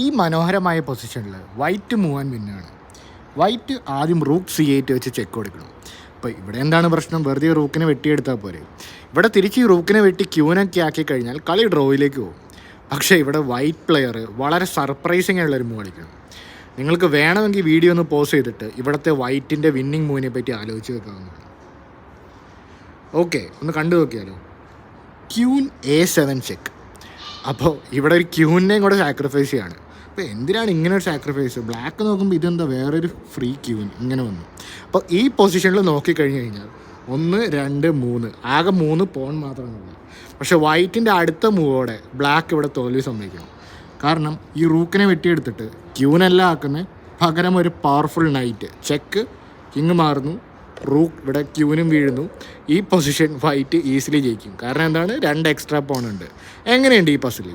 ഈ മനോഹരമായ പൊസിഷനിൽ വൈറ്റ് മൂവാൻ പിന്നാണ്. വൈറ്റ് ആദ്യം റൂക്ക് C8 വെച്ച് ചെക്ക് കൊടുക്കണം. അപ്പോൾ ഇവിടെ എന്താണ് പ്രശ്നം? വെറുതെ റൂക്കിനെ വെട്ടിയെടുത്താൽ പോരെ. ഇവിടെ തിരിച്ച് ഈ റൂക്കിനെ വെട്ടി ക്യൂനൊക്കെ ആക്കി കഴിഞ്ഞാൽ കളി ഡ്രോയിലേക്ക് പോകും. പക്ഷേ ഇവിടെ വൈറ്റ് പ്ലെയർ വളരെ സർപ്രൈസിങ് ആയുള്ളൊരു മൂവ് കളിക്കണം. നിങ്ങൾക്ക് വേണമെങ്കിൽ വീഡിയോ ഒന്ന് പോസ് ചെയ്തിട്ട് ഇവിടുത്തെ വൈറ്റിൻ്റെ വിന്നിങ് മൂവിനെ പറ്റി ആലോചിച്ച് വെക്കാവുന്നതാണ്. ഓക്കെ, ഒന്ന് കണ്ടു നോക്കിയാലോ. Queen A7 check. അപ്പോൾ ഇവിടെ ഒരു ക്യൂനെയും കൂടെ സാക്രിഫൈസ് ചെയ്യാണ്. അപ്പോൾ എന്തിനാണ് ഇങ്ങനെ ഒരു സാക്രിഫൈസ്? ബ്ലാക്ക് നോക്കുമ്പോൾ ഇതെന്താ വേറൊരു ഫ്രീ ക്യൂൻ ഇങ്ങനെ വന്നു. അപ്പോൾ ഈ പൊസിഷനിൽ നോക്കിക്കഴിഞ്ഞ് കഴിഞ്ഞാൽ 1, 2, 3 ആകെ 3 പോൺ മാത്രമാണുള്ളത്. പക്ഷേ വൈറ്റിൻ്റെ അടുത്ത മൂവോടെ ബ്ലാക്ക് ഇവിടെ തോൽവി സമ്മതിക്കണം. കാരണം ഈ റൂക്കിനെ വെട്ടിയെടുത്തിട്ട് ക്യൂനെല്ലാം ആക്കുന്നത് പകരം ഒരു പവർഫുൾ നൈറ്റ് ചെക്ക് കിങ് മാറുന്നു, റൂക്ക് ഇവിടെ ക്യൂനും വീഴുന്നു. ഈ പൊസിഷൻ വൈറ്റ് ഈസിലി ജയിക്കും. കാരണം എന്താണ്? 2 എക്സ്ട്രാ പോൺ ഉണ്ട്. എങ്ങനെയുണ്ട് ഈ പസിൽ?